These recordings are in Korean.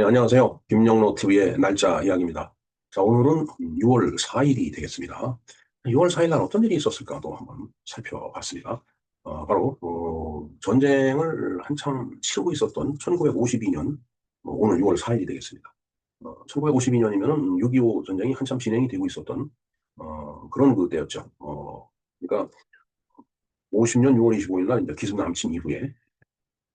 안녕하세요. 김영로 TV의 날짜 이야기입니다. 자, 오늘은 6월 4일이 되겠습니다. 6월 4일 날 어떤 일이 있었을까도 한번 살펴봤습니다. 바로 전쟁을 한참 치르고 있었던 1952년, 오늘 6월 4일이 되겠습니다. 1952년이면은 6.25 전쟁이 한참 진행이 되고 있었던 그런 그때였죠. 그러니까 50년 6월 25일 날 이제 기습 남침 이후에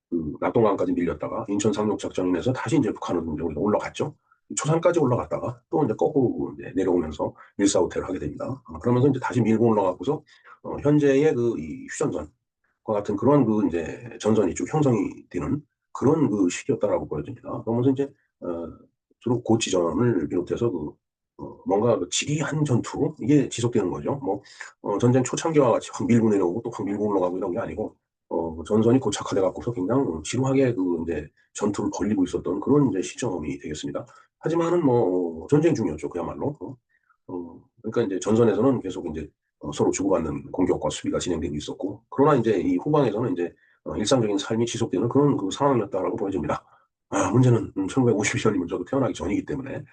그 낙동강까지 밀렸다가 인천 상륙작전인해서 다시 이제 북한으로 이제 우리가 올라갔죠. 초산까지 올라갔다가 또 이제 거꾸로 이제 내려오면서 밀사후퇴를 하게 됩니다. 그러면서 이제 다시 밀고 올라가고서 현재의 그 이 휴전선과 같은 그런 그 이제 전선이 쭉 형성이 되는 그런 그 시기였다라고 보여집니다. 그러면서 이제 어, 주로 그 지점을 비롯해서 그 뭔가 그 지리한 전투 이게 지속되는 거죠. 뭐 전쟁 초창기와 같이 확 밀고 내려오고 또 확 밀고 올라가고 이런 게 아니고 전선이 고착화돼 갖고서 굉장히 지루하게 그 이제 전투를 벌이고 있었던 그런 이제 시점이 되겠습니다. 하지만은 뭐 전쟁 중이었죠, 그야말로. 그러니까 이제 전선에서는 계속 이제 서로 주고받는 공격과 수비가 진행되고 있었고, 그러나 이제 이 후방에서는 이제 일상적인 삶이 지속되는 그런 그 상황이었다라고 보여집니다. 문제는 1952년이면 저도 태어나기 전이기 때문에,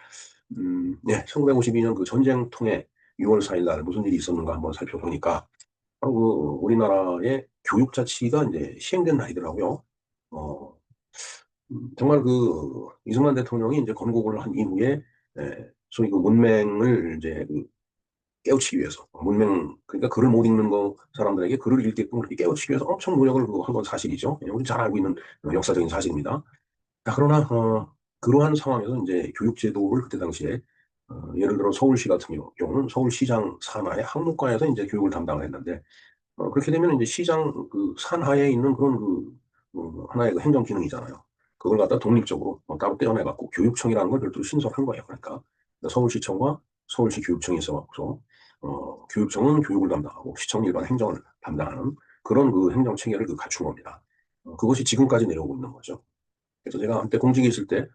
네, 1952년 그 전쟁통에 6월 4일 날 무슨 일이 있었는가 한번 살펴보니까, 바로 그 우리나라의 교육자치가 이제 시행된 날이더라고요. 어, 정말 그 이승만 대통령이 이제 건국을 한 이후에 소위 그 문맹을 이제 그 깨우치기 위해서 문맹 그러니까 글을 못 읽는 거 사람들에게 글을 읽게끔 그렇게 깨우치기 위해서 엄청 노력을 한 건 사실이죠. 우리 잘 알고 있는 역사적인 사실입니다. 자, 그러나 그러한 상황에서 이제 교육제도를 그때 당시에 예를 들어 서울시 같은 경우는 서울시장 산하의 학문과에서 이제 교육을 담당을 했는데 그렇게 되면 이제 시장 그 산하에 있는 그런 그 하나의 그 행정 기능이잖아요. 그걸 갖다 독립적으로 따로 떼어내갖고 교육청이라는 걸 별도로 신설한 거예요. 그러니까 서울시청과 서울시 교육청이 있어갖고 교육청은 교육을 담당하고 시청은 일반 행정을 담당하는 그런 그 행정 체계를 그 갖춘 겁니다. 그것이 지금까지 내려오고 있는 거죠. 그래서 제가 한때 공직에 있을 때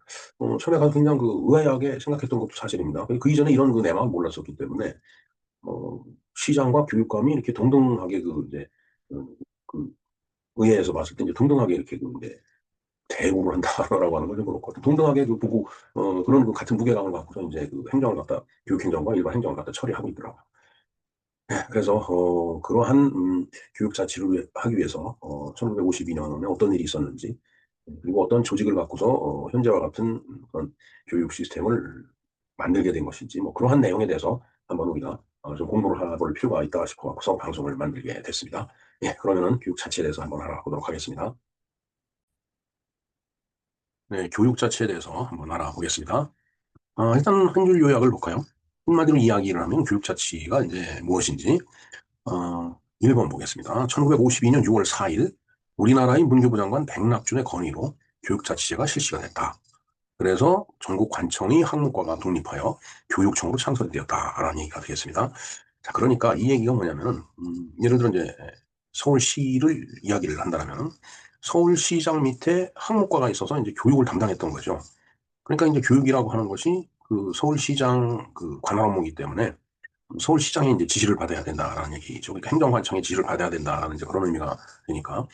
처음에 가서 그냥 그 의아하게 생각했던 것도 사실입니다. 그 이전에 이런 그 내막을 몰랐었기 때문에 어, 시장과 교육감이 이렇게 동등하게 그 이제 그, 그 의회에서 봤을 때 이제 동등하게 이렇게 그 이제 대우를 한다라고 하는 거죠. 그렇고 동등하게 그 보고 그런 그 같은 무게감을 갖고서 이제 그 행정을 갖다 교육행정과 일반 행정을 갖다 처리하고 있더라고요. 그래서 그러한 교육 자치를 하기 위해서 1952년에 어떤 일이 있었는지 그리고 어떤 조직을 갖고서 현재와 같은 그런 교육 시스템을 만들게 된 것인지 뭐 그러한 내용에 대해서 한번 우리가 좀 공부를 해볼 필요가 있다 싶어 갖고서 방송을 만들게 됐습니다. 예, 그러면은 교육 자치에 대해서 한번 알아보도록 하겠습니다. 네, 교육 자치에 대해서 한번 알아보겠습니다. 일단 한 줄 요약을 볼까요? 한마디로 이야기를 하면 교육 자치가 이제 무엇인지 1번 보겠습니다. 1952년 6월 4일 우리나라의 문교부 장관 백낙준의 건의로 교육자치제가 실시가 됐다. 그래서 전국 관청이 학문과가 독립하여 교육청으로 창설되었다라는 얘기가 되겠습니다. 자, 그러니까 이 얘기가 뭐냐면은 예를 들어 이제 서울시를 이야기를 한다면 서울시장 밑에 학문과가 있어서 이제 교육을 담당했던 거죠. 그러니까 이제 교육이라고 하는 것이 그 서울시장 그 관할 업무이기 때문에 서울시장이 이제 지시를 받아야 된다라는 얘기죠. 그러니까 행정관청의 지시를 받아야 된다라는 이제 그런 의미가 되니까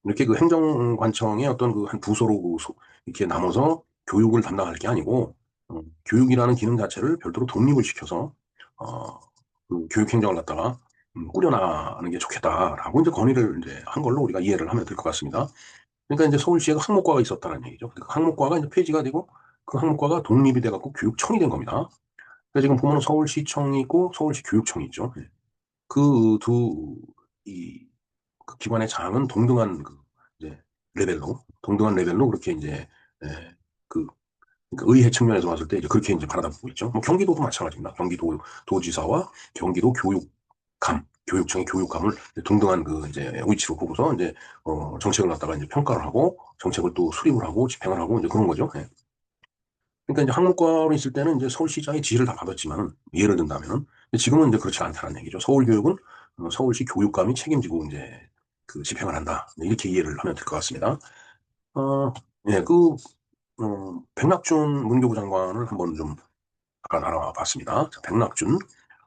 이렇게 그 행정관청의 어떤 그 한 부서로 이렇게 나눠서 교육을 담당할 게 아니고 교육이라는 기능 자체를 별도로 독립을 시켜서 어, 그 교육행정을 갖다가 꾸려나가는 게 좋겠다라고 이제 건의를 이제 한 걸로 우리가 이해를 하면 될 것 같습니다. 그러니까 이제 서울시에 항목과가 있었다는 얘기죠. 그 항목과가 이제 폐지가 되고 그 항목과가 독립이 돼갖고 교육청이 된 겁니다. 그래서 지금 보면 서울시청이 있고 서울시 교육청이 있죠. 그 두, 그 기관의 장은 동등한 그 이제 동등한 레벨로 그렇게 이제 에, 그 그러니까 의회 측면에서 봤을 때 이제 그렇게 이제 바라보고 있죠. 뭐 경기도도 마찬가지입니다. 경기도 도지사와 경기도 교육청의 교육감을 동등한 그 이제 위치로 보고서 이제 정책을 갖다가 이제 평가를 하고 정책을 또 수립을 하고 집행을 하고 이제 그런 거죠. 예. 그러니까 이제 항목과로 있을 때는 이제 서울시장의 지휘를 다 받았지만 예를 든다면은 지금은 이제 그렇지 않다는 얘기죠. 서울교육은 서울시 교육감이 책임지고 이제 그 집행을 한다. 네, 이렇게 이해를 하면 될 것 같습니다. 어, 예, 백낙준 문교부 장관을 한번 좀 잠깐 알아봤습니다. 자, 백낙준,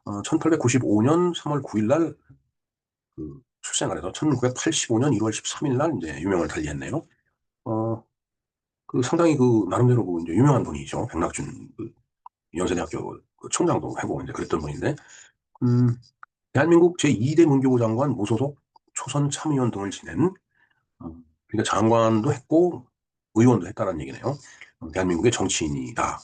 1895년 3월 9일 날 출생을 해서 1985년 1월 13일 날 이제 유명을 달리했네요. 어, 그 상당히 그 나름대로 그 이제 유명한 분이죠. 백낙준 그 연세대학교 그 총장도 하고 이제 그랬던 분인데, 음, 대한민국 제2대 문교부 장관 무소속 초선 참의원 등을 지낸, 그러니까 장관도 했고 의원도 했다는 얘기네요. 대한민국의 정치인이다.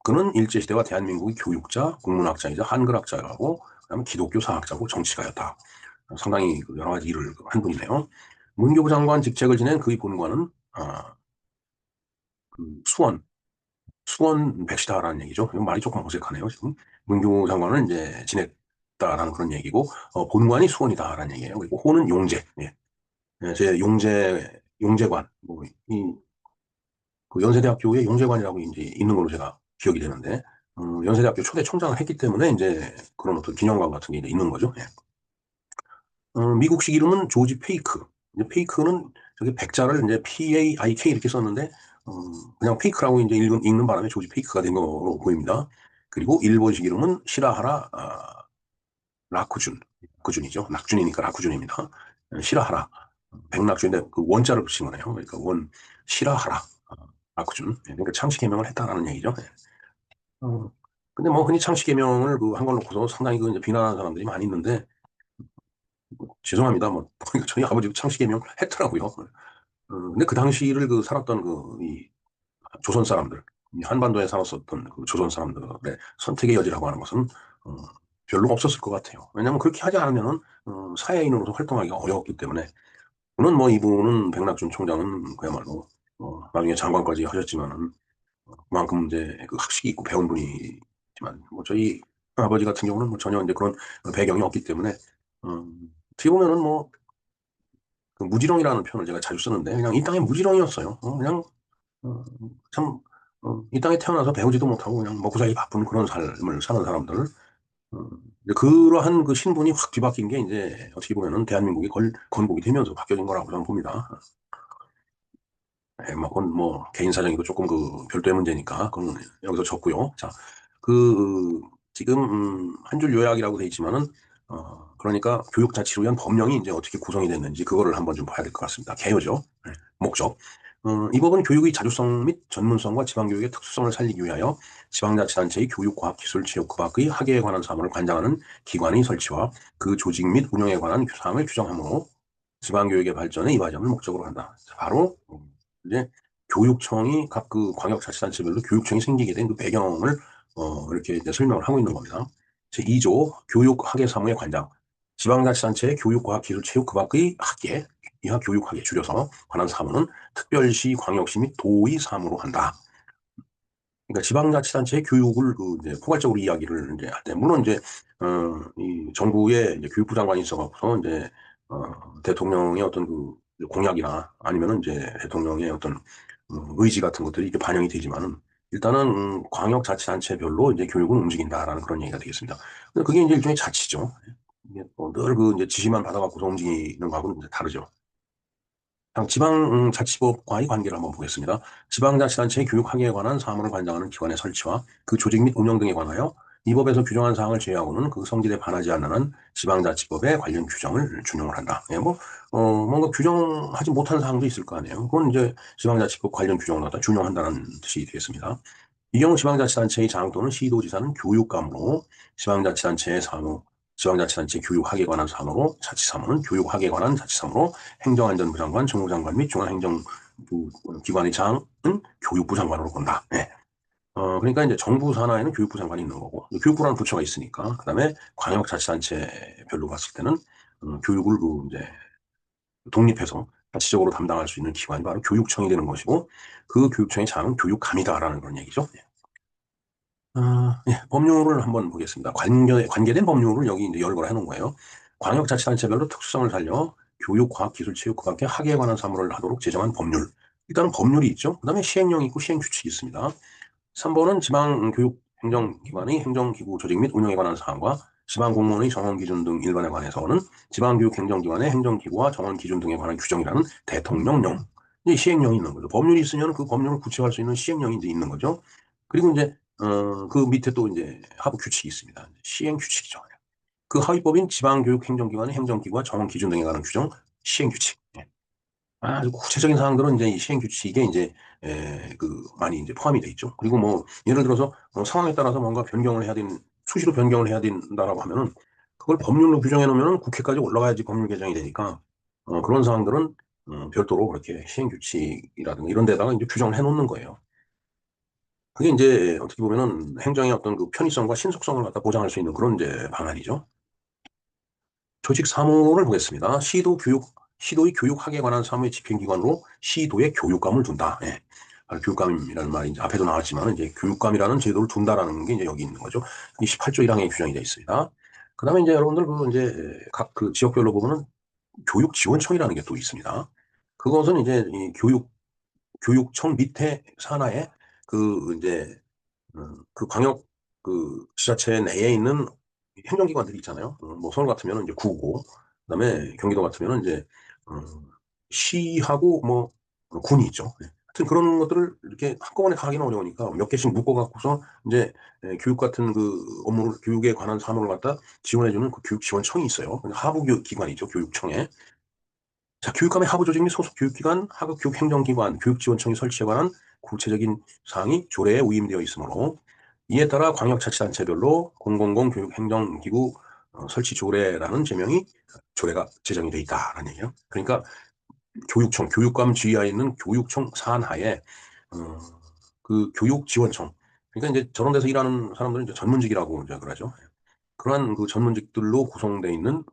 그는 일제시대와 대한민국의 교육자, 국문학자이자 한글학자라고, 그다음에 기독교 사학자고 정치가였다. 상당히 그 여러 가지 일을 한 분이네요. 문교부 장관 직책을 지낸 그의 본관은 수원, 수원 백시다라는 얘기죠. 이건 말이 조금 어색하네요, 지금. 문교부 장관은 이제 지냈다라는 그런 얘기고, 본관이 수원이다라는 얘기예요. 그리고 호는 용제, 예. 예, 제 용제관, 뭐, 그 연세대학교에 용제관이라고 이제 있는 걸로 제가 기억이 되는데, 연세대학교 초대 총장을 했기 때문에 이제 그런 어떤 기념관 같은 게 이제 있는 거죠. 예. 미국식 이름은 조지 페이크. 이제 페이크는 저기 백자를 이제 PAIK 이렇게 썼는데, 어, 그냥 페이크라고 이제 읽는 바람에 조지 페이크가 된 거로 보입니다. 그리고 일본식 이름은 시라하라 라쿠준. 라쿠준이죠. 낙준이니까 라쿠준입니다. 시라하라. 백낙준인데 그 원자를 붙인 거네요. 그러니까 시라하라 라쿠준. 예, 그러니까 창씨 개명을 했다라는 얘기죠. 예. 어, 근데 뭐 흔히 창씨 개명을 그 한 걸 놓고서 상당히 그 이제 비난하는 사람들이 많이 있는데, 죄송합니다. 뭐 저희 아버지도 창씨 개명 했더라고요. 근데 그 당시를 그 살았던 이 조선 사람들, 이 한반도에 살았었던 그 조선 사람들의 선택의 여지라고 하는 것은 어, 별로 없었을 것 같아요. 왜냐하면 그렇게 하지 않으면은 사회인으로서 활동하기가 어려웠기 때문에. 물론 뭐 이분은 백낙준 총장은 그야말로 나중에 장관까지 하셨지만은 그만큼 이제 그 학식이 있고 배운 분이지만 뭐 저희 아버지 같은 경우는 뭐 전혀 이제 그런 배경이 없기 때문에 어떻게 보면은 뭐 그 무지렁이라는 표현을 제가 자주 쓰는데 그냥 이 땅의 무지렁이었어요. 그냥 어, 참, 이 땅에 태어나서 배우지도 못하고 그냥 먹고 살기 바쁜 그런 삶을 사는 사람들. 이제 그러한 그 신분이 확 뒤바뀐 게 이제 어떻게 보면은 대한민국이 건국이 되면서 바뀌어진 거라고 저는 봅니다. 예, 뭐, 그건 뭐, 개인 사정이고 조금 그 별도의 문제니까, 그건 여기서 적고요. 자, 그, 지금, 한 줄 요약이라고 돼 있지만은, 그러니까 교육자치를 위한 법령이 이제 어떻게 구성이 됐는지 그거를 한번 좀 봐야 될 것 같습니다. 개요죠. 예, 목적. 이 법은 교육의 자주성 및 전문성과 지방교육의 특수성을 살리기 위하여 지방자치단체의 교육, 과학, 기술, 체육, 그 밖의 학예에 관한 사무를 관장하는 기관의 설치와 그 조직 및 운영에 관한 사항을 규정하므로 지방교육의 발전에 이 과정을 목적으로 한다. 바로 이제 교육청이 각 그 광역자치단체별로 교육청이 생기게 된 그 배경을 이렇게 이제 설명을 하고 있는 겁니다. 제2조 교육학예사무의 관장, 지방자치단체의 교육과학, 기술, 체육 그 밖의 학예, 이하 교육학예 줄여서 관한 사무는 특별시, 광역시 및 도의 사무로 한다. 그러니까 지방자치단체의 교육을 그 이제 포괄적으로 이야기를 이제 할 때, 물론 이제 이 정부에 이제 교육부 장관이 있어서 이제 대통령의 어떤 그 공약이나 아니면은 이제 대통령의 어떤 의지 같은 것들이 이렇게 반영이 되지만은 일단은 광역자치단체별로 이제 교육은 움직인다라는 그런 얘기가 되겠습니다. 근데 그게 이제 일종의 자치죠. 이게 늘 그 이제 지시만 받아갖고서 움직이는 거하고는 이제 다르죠. 지방자치법과의 관계를 한번 보겠습니다. 지방자치단체의 교육학예에 관한 사무를 관장하는 기관의 설치와 그 조직 및 운영 등에 관하여 이 법에서 규정한 사항을 제외하고는 그 성질에 반하지 않는 한 지방자치법의 관련 규정을 준용을 한다. 예, 뭐, 뭔가 규정하지 못한 사항도 있을 거 아니에요. 그건 이제 지방자치법 관련 규정을 갖다 준용한다는 뜻이 되겠습니다. 이 경우 지방자치단체의 장 또는 시도지사는 교육감으로 지방자치단체의 사무, 지방자치단체 교육학에 관한 사무로 자치사무는 교육학에 관한 자치사무로 행정안전부 장관, 정무장관 및 중앙행정부 기관의 장은 교육부 장관으로 본다. 네. 그러니까 이제 정부 산하에는 교육부 장관이 있는 거고 교육부라는 부처가 있으니까 그다음에 광역자치단체별로 봤을 때는 교육을 그 이제 독립해서 자치적으로 담당할 수 있는 기관이 바로 교육청이 되는 것이고 그 교육청의 장은 교육감이다라는 그런 얘기죠. 네. 예, 법률을 한번 보겠습니다. 관계된 법률을 여기 이제 열거를 해놓은 거예요. 광역자치단체별로 특수성을 살려 교육, 과학, 기술, 체육, 그 밖에 학예에 관한 사무를 하도록 제정한 법률. 일단은 법률이 있죠. 그 다음에 시행령이 있고 시행규칙이 있습니다. 3번은 지방교육행정기관의 행정기구 조직 및 운영에 관한 사항과 지방공무원의 정원기준 등 일반에 관해서는 지방교육행정기관의 행정기구와 정원기준 등에 관한 규정이라는 대통령령. 이 시행령이 있는 거죠. 법률이 있으면 그 법률을 구체화할 수 있는 시행령이 이제 있는 거죠. 그리고 이제 그 밑에 또 이제 하부 규칙이 있습니다. 시행 규칙이죠. 그 하위법인 지방교육행정기관의 행정기구와 정원기준 등에 관한 규정, 시행 규칙. 예. 아주 구체적인 사항들은 이제 이 시행 규칙에 이제 많이 이제 포함이 돼 있죠. 그리고 뭐 예를 들어서 상황에 따라서 뭔가 변경을 해야 되는 수시로 변경을 해야 된다라고 하면은 그걸 법률로 규정해 놓으면은 국회까지 올라가야지 법률 개정이 되니까 그런 사항들은 별도로 그렇게 시행 규칙이라든가 이런 데다가 이제 규정을 해 놓는 거예요. 그게 이제 어떻게 보면은 행정의 어떤 그 편의성과 신속성을 갖다 보장할 수 있는 그런 이제 방안이죠. 조직 사무를 보겠습니다. 시도의 교육학에 관한 사무의 집행기관으로 시도의 교육감을 둔다. 예. 교육감이라는 말이 이제 앞에도 나왔지만 이제 교육감이라는 제도를 둔다라는 게 이제 여기 있는 거죠. 이 18조 1항에 규정이 되어 있습니다. 그 다음에 이제 여러분들 그 이제 각 그 지역별로 보면은 교육지원청이라는 게 또 있습니다. 그것은 이제 이 교육청 밑에 산하에 그 이제 그 광역 그 지자체 내에 있는 행정기관들이 있잖아요. 뭐 서울 같으면 이제 구고, 그다음에 경기도 같으면 이제 어, 시하고 뭐 군이 있죠. 예. 하여튼 그런 것들을 이렇게 한꺼번에 가기는 어려우니까 몇 개씩 묶어 갖고서 이제 교육 같은 그 업무를 교육에 관한 사무를 갖다 지원해주는 그 교육지원청이 있어요. 하부교육기관이죠. 교육청에. 자, 교육감의 하부 조직 및 소속 교육기관, 하급 교육행정기관, 교육지원청이 설치에 관한 구체적인 사항이 조례에 위임되어 있으므로 이에 따라 광역자치단체별로 공공공 교육행정기구 설치 조례라는 조례가 제정이 되어 있다라는 얘기예요. 그러니까 교육청, 교육감 지휘하에 있는 교육청 산하에 어, 그 교육지원청, 그러니까 이제 저런 데서 일하는 사람들은 이제 전문직이라고 이제 그러죠. 그러한 그 전문직들로 구성되어 있는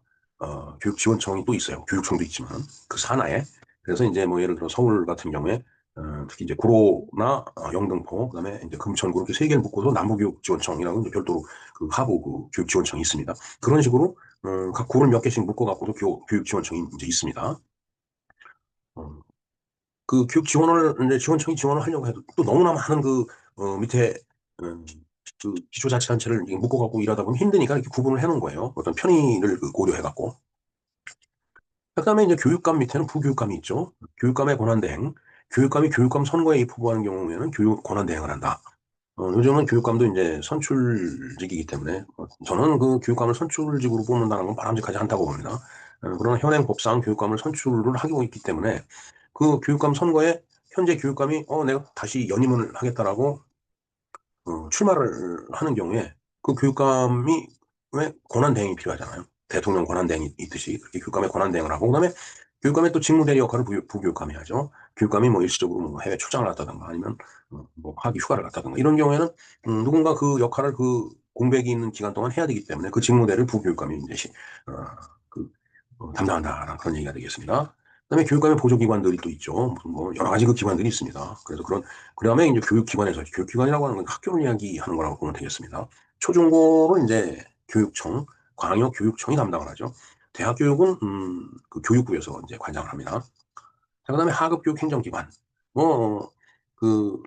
교육지원청이 또 있어요. 교육청도 있지만 그 산하에. 그래서 이제 뭐 예를 들어 서울 같은 경우에 특히 이제 구로나 영등포, 그다음에 이제 금천구 이렇게 세 개를 묶어서 남부교육지원청이라고 이제 별도로 그 하부 그 교육지원청이 있습니다. 그런 식으로 각 구를 몇 개씩 묶어 갖고도 교육지원청이 이제 있습니다. 어, 그 교육 지원을 이제 지원청이 지원을 하려고 해도 또 너무나 많은 그 밑에 음, 그 기초자치단체를 묶어갖고 일하다 보면 힘드니까 이렇게 구분을 해놓은 거예요. 어떤 편의를 그 고려해갖고. 그다음에 이제 교육감 밑에는 부교육감이 있죠. 교육감의 권한대행. 교육감이 교육감 선거에 입후보하는 경우에는 교육 권한대행을 한다. 요즘은 교육감도 이제 선출직이기 때문에 저는 그 교육감을 선출직으로 뽑는다는 건 바람직하지 않다고 봅니다. 그러나 현행 법상 교육감을 선출을 하고 있기 때문에 그 교육감 선거에 현재 교육감이 내가 다시 연임을 하겠다라고 출마를 하는 경우에 그 교육감이 왜 권한대행이 필요하잖아요. 대통령 권한대행이 있듯이 그렇게 교육감의 권한대행을 하고 그다음에 교육감의 또 직무대리 역할을 부교육감이 하죠. 교육감이 뭐 일시적으로 뭐 해외 출장을 갔다든가 아니면 뭐 학위 휴가를 갔다든가 이런 경우에는 누군가 그 역할을 그 공백이 있는 기간 동안 해야 되기 때문에 그 직무대를 부교육감이 이제 어, 그, 담당한다라는 그런 얘기가 되겠습니다. 그다음에 교육감의 보조기관들이 또 있죠. 무슨 뭐 여러 가지 그 기관들이 있습니다. 그래서 그다음에 이제 교육기관에서 교육기관이라고 하는 건 학교를 이야기하는 거라고 보면 되겠습니다. 초중고는 이제 교육청, 광역교육청이 담당을 하죠. 대학교육은 그 교육부에서 이제 관장을 합니다. 자, 그다음에 하급교육 행정기관. 그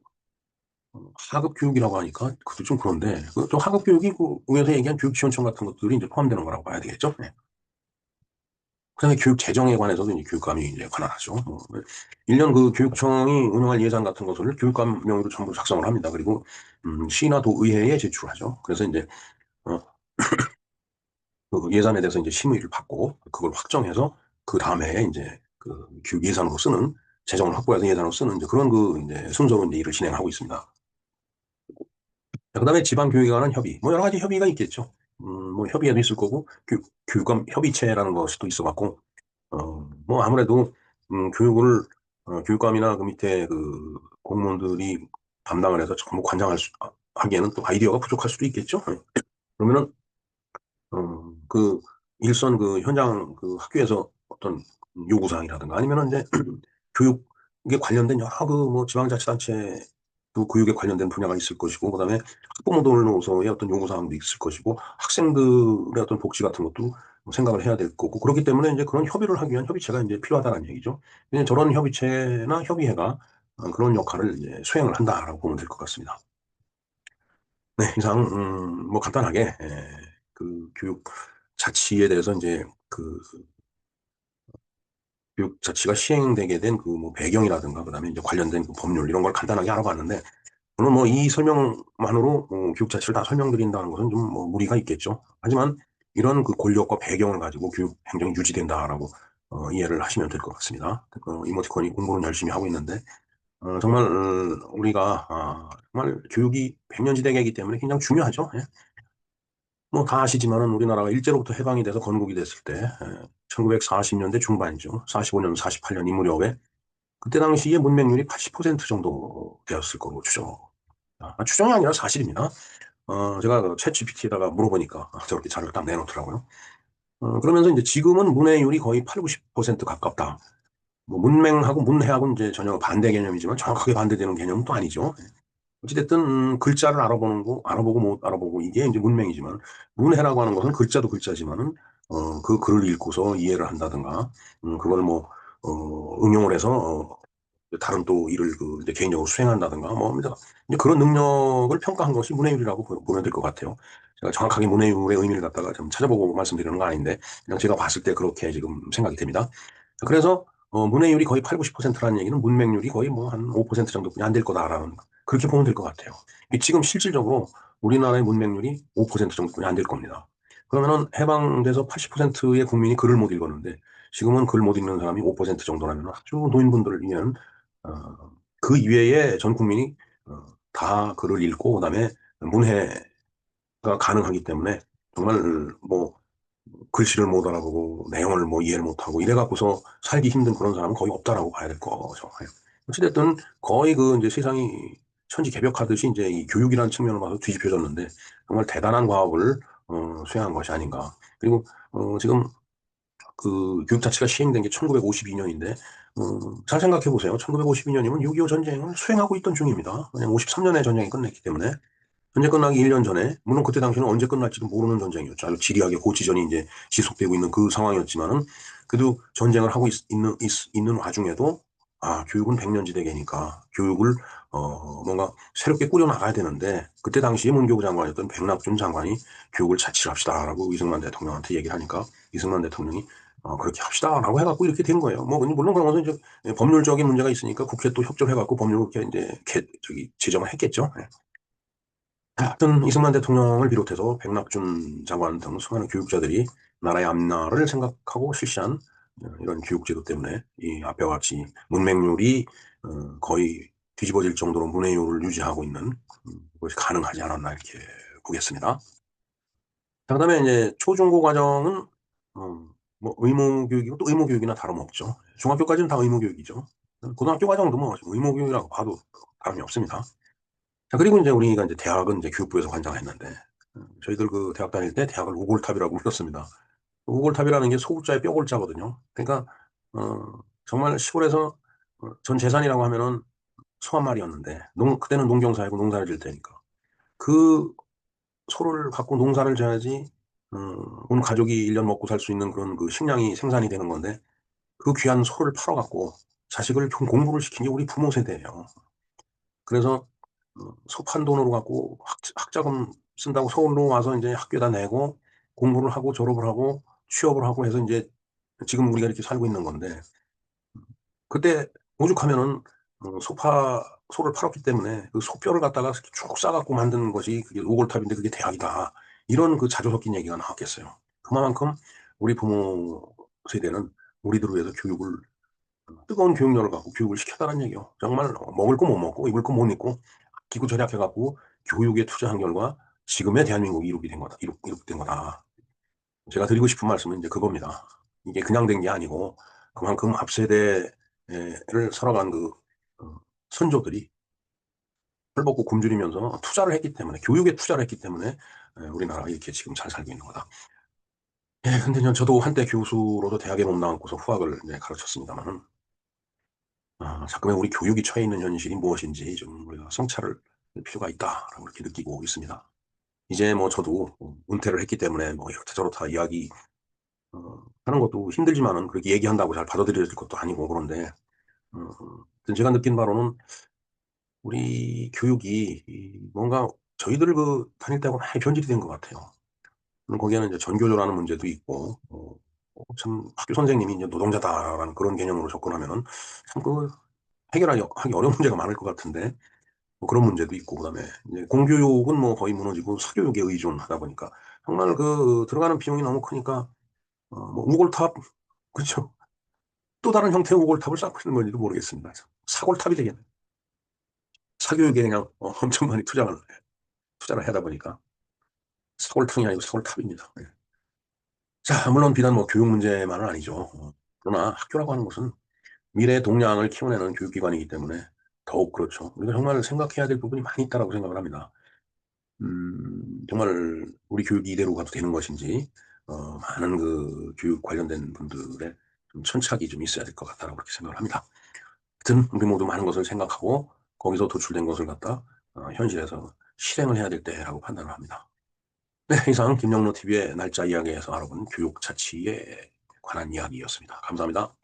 하급교육이라고 하니까 그것도 좀 그런데 또 하급교육이 그 위에서 얘기한 교육지원청 같은 것들이 이제 포함되는 거라고 봐야 되겠죠. 네. 그다음에 교육 재정에 관해서도 이제 교육감이 이제 관할하죠. 1년 그 교육청이 운영할 예산 같은 것을 교육감 명의로 전부 작성을 합니다. 그리고 시나 도의회에 제출하죠. 그래서 이제 어, 그 예산에 대해서 이제 심의를 받고 그걸 확정해서 그 다음에 이제 그 교육 예산으로 쓰는 재정을 확보해서 예산으로 쓰는 이제 그런 그 이제 순서로 이제 일을 진행하고 있습니다. 그다음에 지방교육에 관한 협의, 뭐 여러 가지 협의가 있겠죠. 뭐 협의회도 있을 거고 교육감 협의체라는 것이 또 있어갖고 뭐 아무래도 교육을 교육감이나 그 밑에 그 공무원들이 담당을 해서 전부 하기에는 또 아이디어가 부족할 수도 있겠죠. 그러면은 그 일선 그 현장 그 학교에서 어떤 요구사항이라든가 아니면은 이제 교육에 관련된 여러 그 뭐 지방자치단체 또 교육에 관련된 분야가 있을 것이고 그다음에 학부모들로서의 어떤 요구사항도 있을 것이고 학생들의 어떤 복지 같은 것도 뭐 생각을 해야 될 거고 그렇기 때문에 이제 그런 협의를 하기 위한 협의체가 이제 필요하다는 얘기죠. 이제 저런 협의체나 협의회가 그런 역할을 이제 수행을 한다라고 보면 될 것 같습니다. 네, 이상 뭐 간단하게 그 교육 자치에 대해서 이제 그 교육 자치가 시행되게 된 그 뭐 배경이라든가 그다음에 이제 관련된 그 법률 이런 걸 간단하게 알아봤는데 물론 뭐 이 설명만으로 교육 자치를 다 설명드린다는 것은 좀 뭐 무리가 있겠죠. 하지만 이런 그 권력과 배경을 가지고 교육 행정이 유지된다라고 이해를 하시면 될 것 같습니다. 이모티콘이 공부는 열심히 하고 있는데, 정말, 우리가, 정말 교육이 백년지대계이기 때문에 굉장히 중요하죠. 예. 뭐 다 아시지만은 우리나라가 일제로부터 해방이 돼서 건국이 됐을 때, 1940년대 중반이죠. 45년, 48년 이 무렵에, 그때 당시에 문맹률이 80% 정도 되었을 거로 추정이 아니라 사실입니다. 제가 그 챗GPT에다가 물어보니까 저렇게 자료를 딱 내놓더라고요. 그러면서 이제 지금은 문해율이 거의 8, 90% 가깝다. 뭐 문맹하고 문해하고 이제 전혀 반대 개념이지만 정확하게 반대되는 개념은 또 아니죠. 어찌됐든 글자를 알아보고 못 알아보고 이게 이제 문맹이지만 문해라고 하는 것은 글자도 글자지만은 그 글을 읽고서 이해를 한다든가 그걸 뭐 응용을 해서 다른 또 일을 이제 개인적으로 수행한다든가 뭐 이제 그런 능력을 평가한 것이 문해율이라고 보면 될 것 같아요. 제가 정확하게 문해율의 의미를 갖다가 좀 찾아보고 말씀드리는 건 아닌데 그냥 제가 봤을 때 그렇게 지금 생각이 됩니다. 그래서 문해율이 거의 8, 90%라는 얘기는 문맹률이 거의 뭐 한 5% 정도뿐이 안 될 거다라는 그렇게 보면 될 것 같아요. 지금 실질적으로 우리나라의 문맹률이 5% 정도뿐이 안 될 겁니다. 그러면은 해방돼서 80%의 국민이 글을 못 읽었는데 지금은 글 못 읽는 사람이 5% 정도라면 아주 노인분들을 위한 그 이외에 전 국민이 다 글을 읽고 그다음에 문해가 가능하기 때문에 정말 뭐 글씨를 못 알아보고 내용을 뭐 이해를 못하고 이래 갖고서 살기 힘든 그런 사람은 거의 없다라고 봐야 될 거죠. 어찌됐든 거의 이제 세상이 천지개벽하듯이 이제 이 교육이라는 측면을 봐서 뒤집혀졌는데 정말 대단한 과업을 수행한 것이 아닌가. 그리고 지금 그 교육 자체가 시행된 게 1952년인데 잘 생각해 보세요. 1952년이면 6.25 전쟁을 수행하고 있던 중입니다. 왜냐면 53년에 전쟁이 끝났기 때문에 전쟁 끝나기 1년 전에, 물론 그때 당시는 언제 끝날지도 모르는 전쟁이었죠. 아주 지리하게 고치전이 이제 지속되고 있는 그 상황이었지만은, 그래도 전쟁을 하고 있는 와중에도, 교육은 백년지대계니까, 교육을, 뭔가 새롭게 꾸려나가야 되는데, 그때 당시에 문교부 장관이었던 백낙준 장관이 교육을 자치를 합시다라고 이승만 대통령한테 얘기를 하니까, 이승만 대통령이, 그렇게 합시다라고 해갖고 이렇게 된 거예요. 뭐, 물론 그런 것은 이제 법률적인 문제가 있으니까 국회 또 협조해갖고 법률 이렇게 이제, 제정을 했겠죠. 예. 하여튼 이승만 대통령을 비롯해서 백낙준 장관 등 수많은 교육자들이 나라의 앞날을 생각하고 실시한 이런 교육제도 때문에 이 앞에와 같이 문맹률이 거의 뒤집어질 정도로 문해율을 유지하고 있는 것이 가능하지 않았나 이렇게 보겠습니다. 자, 그다음에 이제 초중고 과정은 뭐 의무교육이고 또 의무교육이나 다름없죠. 중학교까지는 다 의무교육이죠. 고등학교 과정도 뭐 의무교육이라고 봐도 다름이 없습니다. 자, 그리고 이제 우리가 이제 대학은 이제 교육부에서 관장했는데, 저희들 그 대학 다닐 때 대학을 우골탑이라고 불렀습니다. 우골탑이라는 게 소골자의 뼈골자거든요. 그러니까, 정말 시골에서 전 재산이라고 하면은 소 한 마리였는데, 그때는 농경사회고 농사를 질 때니까. 그 소를 갖고 농사를 져야지, 온 가족이 1년 먹고 살 수 있는 그런 그 식량이 생산이 되는 건데, 그 귀한 소를 팔아갖고 자식을 좀 공부를 시킨 게 우리 부모 세대예요. 그래서 소판 돈으로 갖고 학자금 쓴다고 서울로 와서 이제 학교에다 내고 공부를 하고 졸업을 하고 취업을 하고 해서 이제 지금 우리가 이렇게 살고 있는 건데 그때 오죽하면은 소를 팔았기 때문에 그 소뼈를 갖다가 쭉 싸갖고 만든 것이 그게 오골탑인데 그게 대학이다. 이런 그 자조 섞인 얘기가 나왔겠어요. 그만큼 우리 부모 세대는 우리들을 위해서 뜨거운 교육열을 갖고 교육을 시켰다는 얘기요. 정말 먹을 거 못 먹고 입을 거 못 입고 기구 절약해갖고 교육에 투자한 결과 지금의 대한민국이 이렇게 된 거다. 이렇게 된 거다. 제가 드리고 싶은 말씀은 이제 그겁니다. 이게 그냥 된 게 아니고 그만큼 앞세대를 살아간 선조들이 헐벗고 굶주리면서 투자를 했기 때문에 교육에 투자를 했기 때문에 우리나라가 이렇게 지금 잘 살고 있는 거다. 예, 근데 저도 한때 교수로도 대학에 몸담고서 후학을 이제 가르쳤습니다만은 잠깐만 우리 교육이 처해 있는 현실이 무엇인지 좀 우리가 성찰을 할 필요가 있다라고 이렇게 느끼고 있습니다. 이제 뭐 저도 은퇴를 했기 때문에 뭐 이렇다 저렇다 이야기 하는 것도 힘들지만은 그렇게 얘기한다고 잘 받아들여질 것도 아니고 그런데 제가 느낀 바로는 우리 교육이 뭔가 저희들 다닐 때하고 많이 변질이 된 것 같아요. 물론 거기에는 이제 전교조라는 문제도 있고 참 학교 선생님이 이제 노동자다라는 그런 개념으로 접근하면은 참 하기 어려운 문제가 많을 것 같은데 뭐 그런 문제도 있고 그다음에 이제 공교육은 뭐 거의 무너지고 사교육에 의존하다 보니까 정말 들어가는 비용이 너무 크니까 뭐 우골탑 그렇죠. 또 다른 형태의 우골탑을 쌓고 있는 건지도 모르겠습니다. 사골탑이 되겠네. 사교육에 그냥 엄청 많이 투자를 하다 보니까 사골탕이 아니고 사골탑입니다. 네. 자, 물론 비단 뭐 교육 문제만은 아니죠. 그러나 학교라고 하는 것은 미래의 동량을 키워내는 교육기관이기 때문에 더욱 그렇죠. 우리가 정말 생각해야 될 부분이 많이 있다고 생각을 합니다. 정말 우리 교육이 이대로 가도 되는 것인지, 많은 그 교육 관련된 분들의 좀 천착이 좀 있어야 될 것 같다라고 그렇게 생각을 합니다. 하여튼, 우리 모두 많은 것을 생각하고, 거기서 도출된 것을 갖다, 현실에서 실행을 해야 될 때라고 판단을 합니다. 네, 이상 김영로 TV의 날짜 이야기에서 알아본 교육 자치에 관한 이야기였습니다. 감사합니다.